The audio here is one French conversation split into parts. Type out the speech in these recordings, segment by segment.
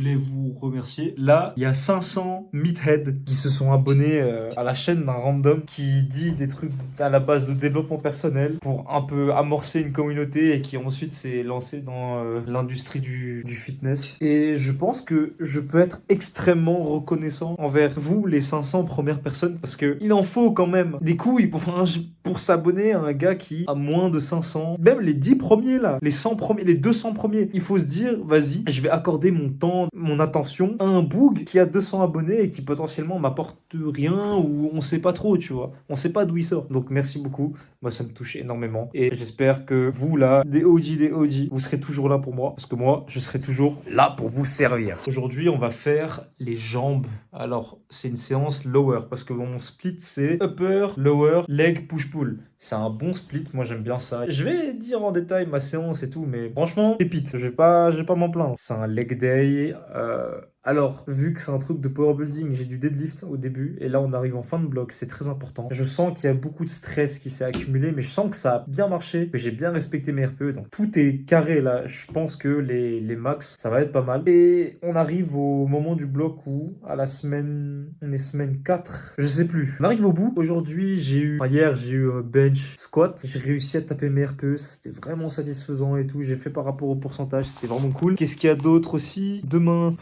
voulais vous remercier. Là, il y a 500 meatheads qui se sont abonnés à la chaîne d'un random qui dit des trucs à la base de développement personnel pour un peu amorcer une communauté et qui ensuite s'est lancé dans l'industrie du fitness. Et je pense que je peux être extrêmement reconnaissant envers vous, les 500 premières personnes, parce que il en faut quand même des couilles pour s'abonner à un gars qui a moins de 500. Même les 10 premiers là, les 100 premiers, les 200 premiers. Il faut se dire, vas-y, je vais accorder mon temps, mon attention à un boug qui a 200 abonnés et qui potentiellement m'apporte rien ou on sait pas trop, tu vois. On sait pas d'où il sort. Donc merci beaucoup. Moi, ça me touche énormément. Et j'espère que vous là, des OG, vous serez toujours là pour moi. Parce que moi, je serai toujours là pour vous servir. Aujourd'hui, on va faire les jambes. Alors, c'est une séance lower parce que mon split, c'est upper, lower, leg, push-pull. C'est un bon split, moi j'aime bien ça. Je vais dire en détail ma séance et tout, mais franchement, pépite. Je vais pas m'en plaindre. C'est un leg day. Alors, vu que c'est un truc de power building, j'ai du deadlift au début, et là on arrive en fin de bloc, c'est très important. Je sens qu'il y a beaucoup de stress qui s'est accumulé, mais je sens que ça a bien marché, que j'ai bien respecté mes RPE, donc tout est carré là. Je pense que les max, ça va être pas mal. Et on arrive au moment du bloc où, à la semaine, on est semaine 4, je sais plus. On arrive au bout. Aujourd'hui, hier j'ai eu bench, squat, j'ai réussi à taper mes RPE, ça c'était vraiment satisfaisant et tout. J'ai fait par rapport au pourcentage, c'était vraiment cool. Qu'est-ce qu'il y a d'autre aussi?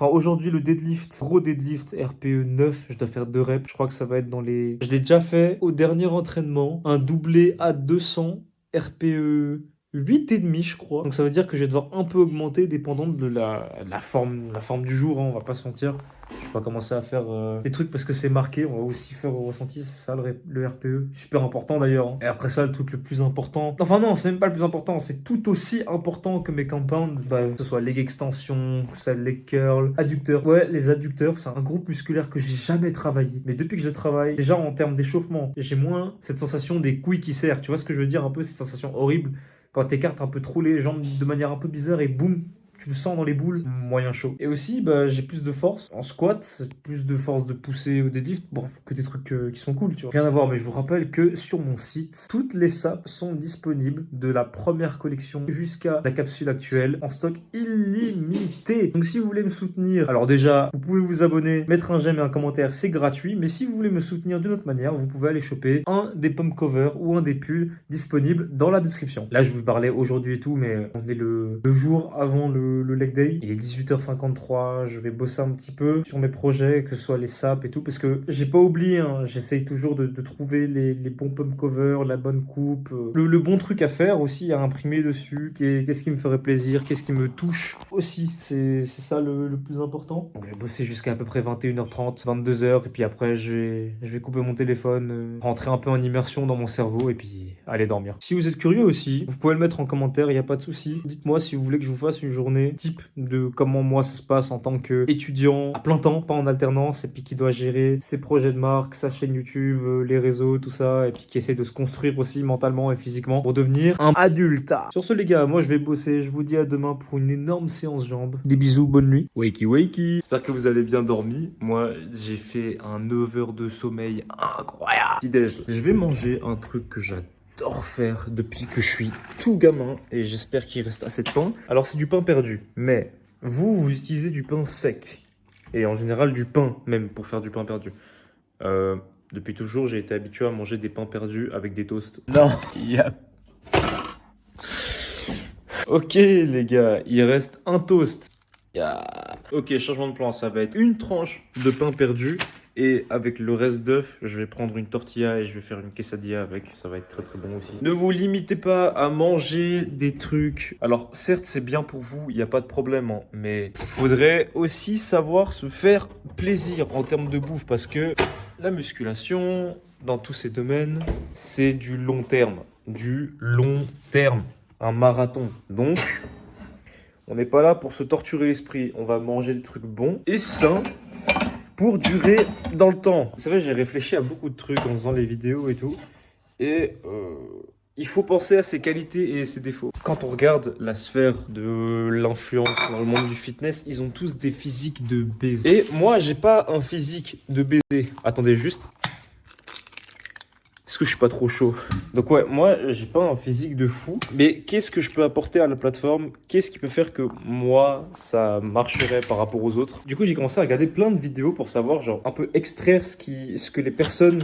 Aujourd'hui, le deadlift, gros deadlift, RPE 9, je dois faire 2 reps. Je crois que ça va être dans les... Je l'ai déjà fait au dernier entraînement, un doublé à 200, RPE 8,5 je crois. Donc ça veut dire que je vais devoir un peu augmenter dépendant de la forme du jour, hein, on va pas se mentir. Je vais pas commencer à faire des trucs parce que c'est marqué, on va aussi faire au ressenti, c'est ça le RPE. Super important d'ailleurs. Hein. Et après ça, le truc le plus important... Enfin non, c'est même pas le plus important, c'est tout aussi important que mes compounds, que ce soit leg extension, que ce soit leg curl, adducteurs. Ouais, les adducteurs, c'est un groupe musculaire que j'ai jamais travaillé. Mais depuis que je le travaille, déjà en termes d'échauffement, j'ai moins cette sensation des couilles qui serrent. Tu vois ce que je veux dire? Un peu cette sensation horrible quand t'écartes un peu trop les jambes de manière un peu bizarre et boum, tu le sens dans les boules, moyen chaud. Et aussi, j'ai plus de force en squat, plus de force de pousser au deadlift. Bon, que des trucs qui sont cool, tu vois. Rien à voir, mais je vous rappelle que sur mon site, toutes les sapes sont disponibles de la première collection jusqu'à la capsule actuelle en stock illimité. Donc si vous voulez me soutenir, alors déjà, vous pouvez vous abonner, mettre un j'aime et un commentaire, c'est gratuit. Mais si vous voulez me soutenir d'une autre manière, vous pouvez aller choper un des pump covers ou un des pulls disponibles dans la description. Là, je vous parlais aujourd'hui et tout, mais on est le jour avant le leg day. Il est 18h53, je vais bosser un petit peu sur mes projets, que ce soit les saps et tout, parce que j'ai pas oublié, hein, j'essaye toujours de trouver les bons pump covers, la bonne coupe, le bon truc à faire aussi, à imprimer dessus, qu'est-ce qui me ferait plaisir, qu'est-ce qui me touche aussi, c'est ça le plus important. Donc je vais bosser jusqu'à à peu près 21h30, 22h, et puis après je vais couper mon téléphone, rentrer un peu en immersion dans mon cerveau, et puis aller dormir. Si vous êtes curieux aussi, vous pouvez le mettre en commentaire, il n'y a pas de souci. Dites-moi si vous voulez que je vous fasse une journée type de comment moi ça se passe en tant qu'étudiant à plein temps, pas en alternance, et puis qui doit gérer ses projets de marque, sa chaîne YouTube, les réseaux, tout ça, et puis qui essaie de se construire aussi mentalement et physiquement pour devenir un adulte. Sur ce les gars, moi je vais bosser, je vous dis à demain pour une énorme séance jambes. Des bisous, bonne nuit. Wakey wakey. J'espère que vous avez bien dormi. Moi j'ai fait un 9 heures de sommeil incroyable. Petit-déj. Je vais manger un truc que j'adore faire depuis que je suis tout gamin et j'espère qu'il reste assez de pain. Alors c'est du pain perdu, mais vous utilisez du pain sec et en général du pain même pour faire du pain perdu. Depuis toujours j'ai été habitué à manger des pains perdus avec des toasts. Non, Ok les gars, il reste un toast. Ok, changement de plan, ça va être une tranche de pain perdu. Et avec le reste d'œufs, je vais prendre une tortilla et je vais faire une quesadilla avec. Ça va être très très bon aussi. Ne vous limitez pas à manger des trucs. Alors certes, c'est bien pour vous, il n'y a pas de problème. Hein, mais il faudrait aussi savoir se faire plaisir en termes de bouffe. Parce que la musculation, dans tous ces domaines, c'est du long terme. Du long terme. Un marathon. Donc, on n'est pas là pour se torturer l'esprit. On va manger des trucs bons et sains pour durer dans le temps. C'est vrai, j'ai réfléchi à beaucoup de trucs en faisant les vidéos et tout. Et il faut penser à ses qualités et ses défauts. Quand on regarde la sphère de l'influence dans le monde du fitness, ils ont tous des physiques de baiser. Et moi, j'ai pas un physique de baiser. Attendez juste. Est-ce que je suis pas trop chaud? Donc ouais, moi, j'ai pas un physique de fou, mais qu'est-ce que je peux apporter à la plateforme? Qu'est-ce qui peut faire que moi, ça marcherait par rapport aux autres? Du coup, j'ai commencé à regarder plein de vidéos pour savoir, genre, un peu extraire ce que les personnes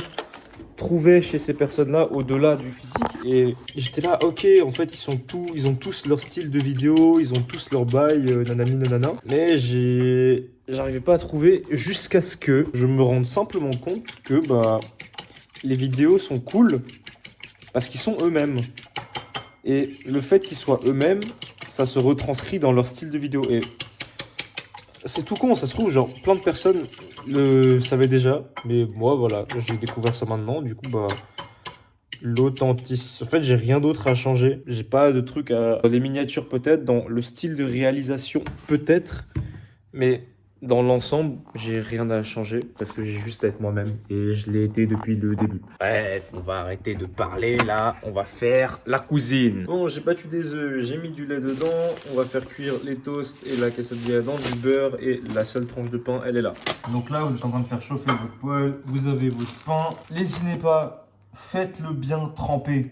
trouvaient chez ces personnes-là au-delà du physique. Et j'étais là, ok, en fait, ils ont tous leur style de vidéo, ils ont tous leur bail, nanani nanana. Mais j'arrivais pas à trouver jusqu'à ce que je me rende simplement compte que, bah, les vidéos sont cool parce qu'ils sont eux-mêmes. Et le fait qu'ils soient eux-mêmes, ça se retranscrit dans leur style de vidéo. Et c'est tout con, ça se trouve, genre, plein de personnes le savaient déjà. Mais moi, voilà, j'ai découvert ça maintenant. Du coup, bah, l'authenticité. En fait, j'ai rien d'autre à changer. J'ai pas de truc à. Dans les miniatures, peut-être. Dans le style de réalisation, peut-être. Mais dans l'ensemble, j'ai rien à changer parce que j'ai juste à être moi-même et je l'ai été depuis le début. Bref, on va arrêter de parler là, on va faire la cuisine. Bon, j'ai battu des œufs, j'ai mis du lait dedans, on va faire cuire les toasts et la quesadilla dans du beurre et la seule tranche de pain, elle est là. Donc là, vous êtes en train de faire chauffer votre poêle, vous avez votre pain. Lésinez pas, faites-le bien tremper.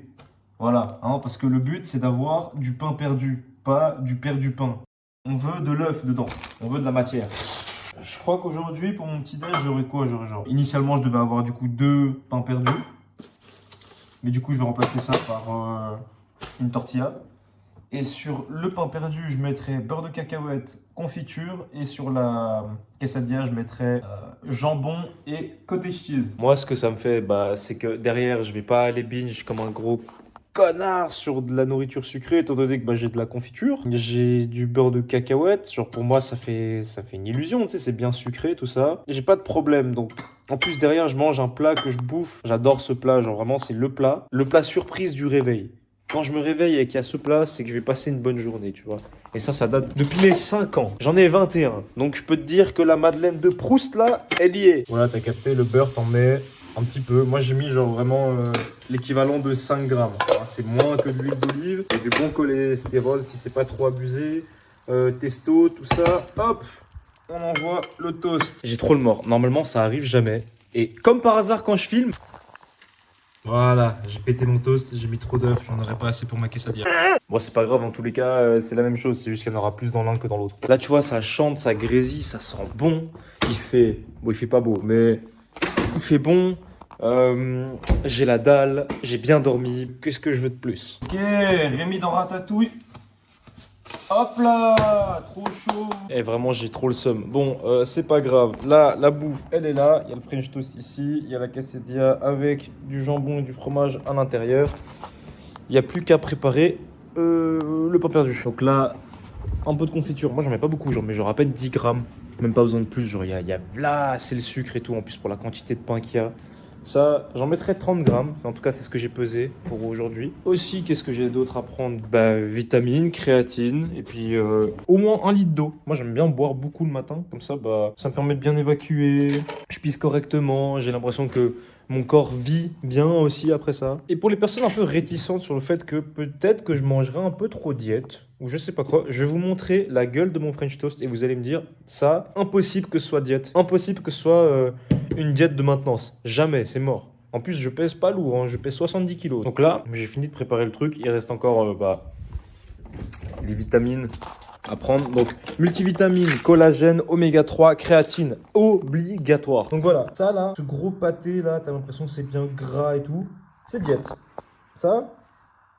Voilà, hein, parce que le but c'est d'avoir du pain perdu, pas du perdu pain. On veut de l'œuf dedans, on veut de la matière. Je crois qu'aujourd'hui, pour mon petit déj, j'aurais quoi? J'aurais genre... Initialement, je devais avoir du coup 2 pains perdus. Mais du coup, je vais remplacer ça par une tortilla. Et sur le pain perdu, je mettrai beurre de cacahuète, confiture. Et sur la quesadilla, je mettrai jambon et cottage cheese. Moi, ce que ça me fait, bah, c'est que derrière, je vais pas aller binge comme un gros connard sur de la nourriture sucrée, étant donné que bah, j'ai de la confiture. J'ai du beurre de cacahuète. Genre, pour moi, ça fait une illusion, tu sais, c'est bien sucré, tout ça. J'ai pas de problème, donc... En plus, derrière, je mange un plat que je bouffe. J'adore ce plat, genre vraiment, c'est le plat. Le plat surprise du réveil. Quand je me réveille et qu'il y a ce plat, c'est que je vais passer une bonne journée, tu vois. Et ça date depuis mes 5 ans. J'en ai 21. Donc je peux te dire que la Madeleine de Proust, là, elle y est. Voilà, t'as capté, le beurre, t'en mets un petit peu. Moi, j'ai mis genre vraiment l'équivalent de 5 grammes. C'est moins que de l'huile d'olive. Et du bon cholestérol, si c'est pas trop abusé. Testo, tout ça. Hop, on envoie le toast. J'ai trop le mort. Normalement, ça arrive jamais. Et comme par hasard, quand je filme... Voilà, j'ai pété mon toast, j'ai mis trop d'œufs, j'en aurais pas assez pour ma quesadilla. Bon, c'est pas grave, en tous les cas, c'est la même chose, c'est juste qu'il y en aura plus dans l'un que dans l'autre. Là, tu vois, ça chante, ça grésille, ça sent bon. Il fait pas beau, mais il fait bon. J'ai la dalle, j'ai bien dormi. Qu'est-ce que je veux de plus? Ok, Rémi dans Ratatouille. Hop là, trop chaud. Et vraiment, j'ai trop le seum. Bon, c'est pas grave. Là, la bouffe, elle est là. Il y a le French toast ici. Il y a la quesadilla avec du jambon et du fromage à l'intérieur. Il n'y a plus qu'à préparer le pain perdu. Donc là, un peu de confiture. Moi, j'en mets pas beaucoup. J'en mets genre à peine 10 grammes. Même pas besoin de plus. Genre, il y a là, c'est le sucre et tout. En plus, pour la quantité de pain qu'il y a. Ça, j'en mettrai 30 grammes. En tout cas, c'est ce que j'ai pesé pour aujourd'hui. Aussi, qu'est-ce que j'ai d'autre à prendre? Bah, vitamines, créatine, et puis au moins 1 litre d'eau. Moi, j'aime bien boire beaucoup le matin. Comme ça, bah, ça me permet de bien évacuer. Je pisse correctement. J'ai l'impression que mon corps vit bien aussi après ça. Et pour les personnes un peu réticentes sur le fait que peut-être que je mangerai un peu trop diète, ou je sais pas quoi, je vais vous montrer la gueule de mon French toast et vous allez me dire, ça, impossible que ce soit diète. Impossible que ce soit une diète de maintenance. Jamais, c'est mort. En plus, je pèse pas lourd, hein, je pèse 70 kilos. Donc là, j'ai fini de préparer le truc. Il reste encore les vitamines à prendre. Donc, multivitamines, collagène, oméga 3, créatine, obligatoire. Donc voilà, ça là, ce gros pâté là, t'as l'impression que c'est bien gras et tout. C'est diète. Ça,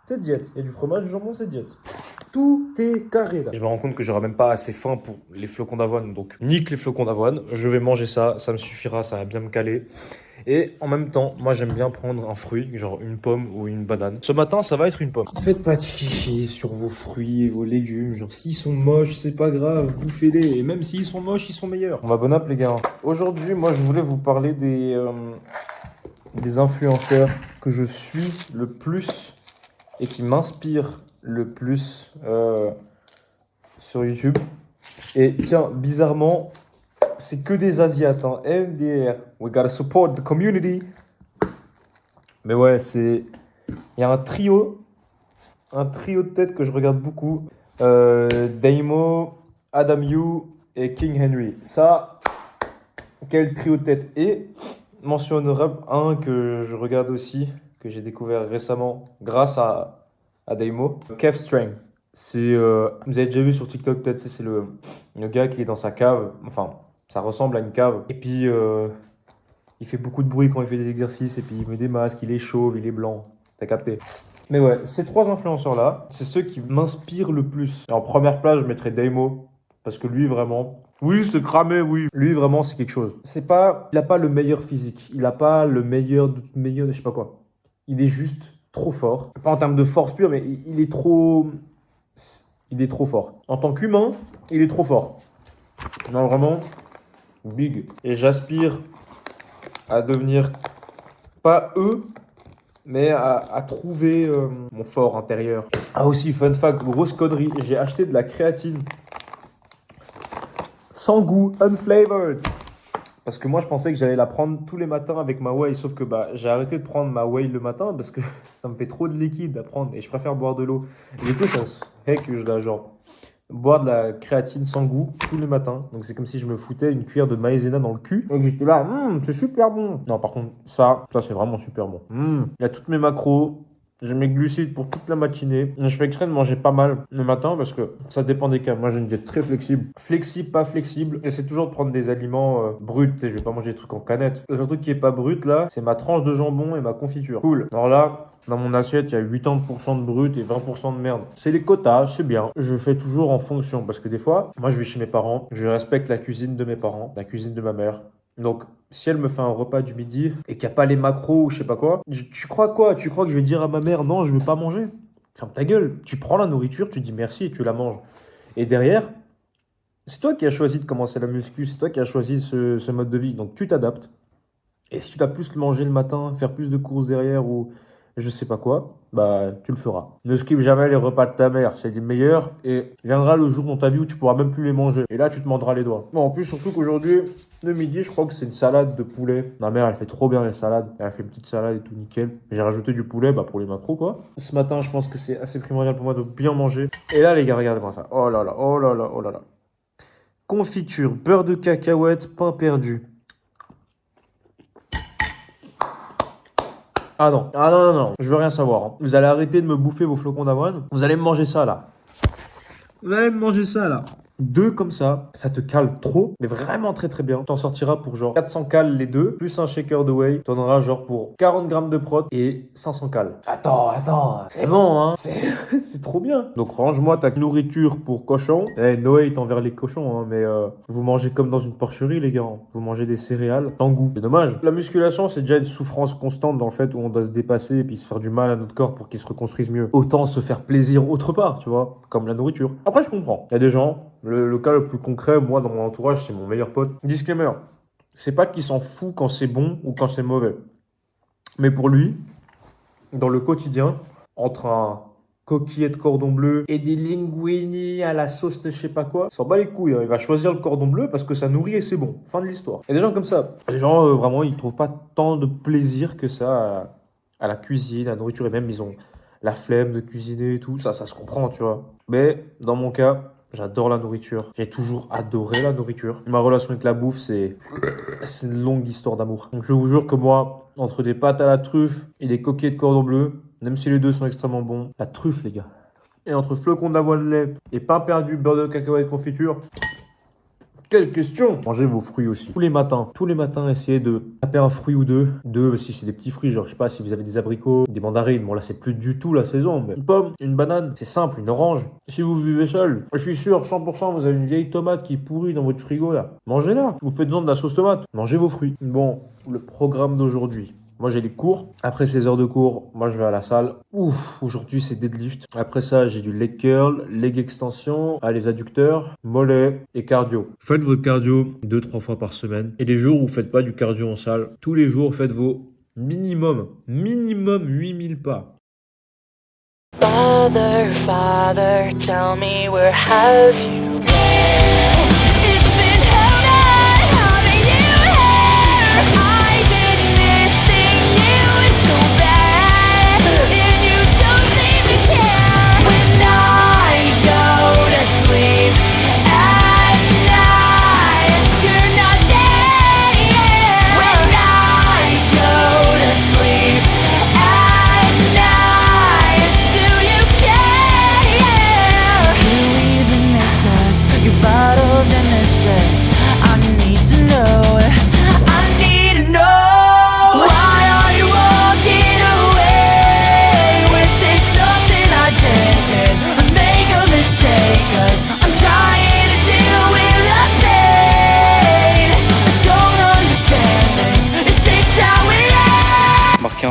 c'est diète. Il y a du fromage, du jambon, c'est diète. Tout est carré là. Je me rends compte que j'aurai même pas assez faim pour les flocons d'avoine. Donc, nique les flocons d'avoine. Je vais manger ça, ça me suffira, ça va bien me caler. Et en même temps, moi j'aime bien prendre un fruit, genre une pomme ou une banane. Ce matin, ça va être une pomme. Ne faites pas de chichi sur vos fruits et vos légumes. Genre, s'ils sont moches, c'est pas grave, bouffez-les. Et même s'ils sont moches, ils sont meilleurs. On va bon app, les gars. Aujourd'hui, moi je voulais vous parler des influenceurs que je suis le plus et qui m'inspirent le plus sur YouTube. Et tiens, bizarrement, c'est que des Asiates, hein. MDR, we gotta support the community. Mais ouais, il y a un trio de têtes que je regarde beaucoup. Daimo, Adam Yu et King Henry. Ça, quel trio de tête. Et mention honorable, un que je regarde aussi, que j'ai découvert récemment grâce à Daimo. Cave Strength. C'est, vous avez déjà vu sur TikTok peut-être, c'est le gars qui est dans sa cave. Enfin, ça ressemble à une cave. Et puis, il fait beaucoup de bruit quand il fait des exercices. Et puis, il met des masques, il est chauve, il est blanc. T'as capté? Mais ouais, ces trois influenceurs-là, c'est ceux qui m'inspirent le plus. En première place, je mettrais Daimo. Parce que lui, vraiment... Oui, c'est cramé, oui. Lui, vraiment, c'est quelque chose. C'est pas... Il a pas le meilleur physique. Il a pas le meilleur de je sais pas quoi. Il est juste trop fort. Pas en termes de force pure, mais il est trop... Il est trop fort. En tant qu'humain, il est trop fort. Non, vraiment, big. Et j'aspire à devenir, pas eux, mais à trouver mon fort intérieur. Ah aussi, fun fact, grosse connerie, j'ai acheté de la créatine sans goût, unflavored. Parce que moi, je pensais que j'allais la prendre tous les matins avec ma whey, sauf que j'ai arrêté de prendre ma whey le matin parce que ça me fait trop de liquide à prendre et je préfère boire de l'eau. Et du coup, ça fait que je dois genre boire de la créatine sans goût tous les matins. Donc c'est comme si je me foutais une cuillère de maïzena dans le cul. Donc j'étais là, c'est super bon. Non, par contre, ça c'est vraiment super bon. Il y a toutes mes macros. J'ai mes glucides pour toute la matinée. Je fais exprès de manger pas mal le matin parce que ça dépend des cas. Moi, j'ai une diète très flexible. Flexible, pas flexible. J'essaie toujours de prendre des aliments bruts. Je vais pas manger des trucs en canette. Le seul truc qui est pas brut là, c'est ma tranche de jambon et ma confiture. Cool. Alors là, dans mon assiette, il y a 80% de brut et 20% de merde. C'est les quotas, c'est bien. Je fais toujours en fonction parce que des fois, moi, je vais chez mes parents. Je respecte la cuisine de mes parents, la cuisine de ma mère. Donc, si elle me fait un repas du midi et qu'il n'y a pas les macros ou je sais pas quoi, tu crois quoi? Tu crois que je vais dire à ma mère non, je veux pas manger? Ferme ta gueule. Tu prends la nourriture, tu dis merci et tu la manges. Et derrière, c'est toi qui as choisi de commencer la muscu, c'est toi qui as choisi ce mode de vie. Donc, tu t'adaptes. Et si tu dois plus manger le matin, faire plus de courses derrière ou je sais pas quoi, tu le feras. Ne skip jamais les repas de ta mère, c'est les meilleurs et viendra le jour dans ta vie où tu pourras même plus les manger. Et là, tu te mordras les doigts. Bon, en plus, surtout qu'aujourd'hui, le midi, je crois que c'est une salade de poulet. Ma mère, elle fait trop bien les salades. Elle a fait une petite salade et tout nickel. J'ai rajouté du poulet pour les macros, quoi. Ce matin, je pense que c'est assez primordial pour moi de bien manger. Et là, les gars, regardez-moi ça. Oh là là, oh là là, oh là là. Confiture, beurre de cacahuète, pain perdu. Ah non, non, je veux rien savoir. Vous allez arrêter de me bouffer vos flocons d'avoine. Vous allez me manger ça là. Vous allez me manger ça là. Deux comme ça te cale trop, mais vraiment très très bien. T'en sortiras pour genre 400 cales les deux, plus un shaker de whey. T'en auras genre pour 40 grammes de prot et 500 cales. Attends, c'est bon hein. C'est trop bien. Donc range-moi ta nourriture pour cochon. No hate envers les cochons, hein, mais vous mangez comme dans une porcherie les gars. Vous mangez des céréales sans goût. C'est dommage. La musculation c'est déjà une souffrance constante dans le fait où on doit se dépasser et puis se faire du mal à notre corps pour qu'il se reconstruise mieux. Autant se faire plaisir autre part, tu vois, comme la nourriture. Après je comprends. Il y a des gens... Le cas le plus concret, moi, dans mon entourage, c'est mon meilleur pote. Disclaimer, c'est pas qu'il s'en fout quand c'est bon ou quand c'est mauvais. Mais pour lui, dans le quotidien, entre un coquillet de cordon bleu et des linguini à la sauce de je sais pas quoi, il s'en bat les couilles. Hein. Il va choisir le cordon bleu parce que ça nourrit et c'est bon. Fin de l'histoire. Il y a des gens comme ça. Les gens, vraiment, ils trouvent pas tant de plaisir que ça à la cuisine, à la nourriture. Et même, ils ont la flemme de cuisiner et tout. Ça se comprend, tu vois. Mais dans mon cas... J'adore la nourriture. J'ai toujours adoré la nourriture. Ma relation avec la bouffe, c'est une longue histoire d'amour. Donc je vous jure que moi, entre des pâtes à la truffe et des coquillettes de cordon bleu, même si les deux sont extrêmement bons, la truffe les gars. Et entre flocons d'avoine de lait et pain perdu, beurre de cacahuète confiture, quelle question! Mangez vos fruits aussi. Tous les matins, essayez de taper un fruit ou deux. Si c'est des petits fruits, genre je sais pas si vous avez des abricots, des mandarines. Bon là c'est plus du tout la saison, mais une pomme, une banane, c'est simple, une orange. Si vous vivez seul, je suis sûr 100% vous avez une vieille tomate qui pourrit dans votre frigo là. Mangez-la. Vous faites besoin de la sauce tomate. Mangez vos fruits. Bon, le programme d'aujourd'hui. Moi, j'ai les cours. Après ces heures de cours, moi, je vais à la salle. Aujourd'hui, c'est deadlift. Après ça, j'ai du leg curl, leg extension, les adducteurs, mollets et cardio. Faites votre cardio 2-3 fois par semaine. Et les jours où vous faites pas du cardio en salle, tous les jours, faites vos minimum 8000 pas. Father, Father, tell me where have you been? It's been hell night, how do you hear? I've been missing you so bad, and you don't seem to care. When I go to sleep at night, you're not there. When I go to sleep at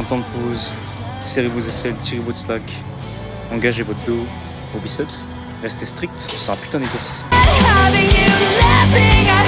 temps de pause, serrez vos aisselles, tirez votre slack, engagez votre dos, vos biceps, restez strict, c'est un putain d'exercice. Having you laughing, I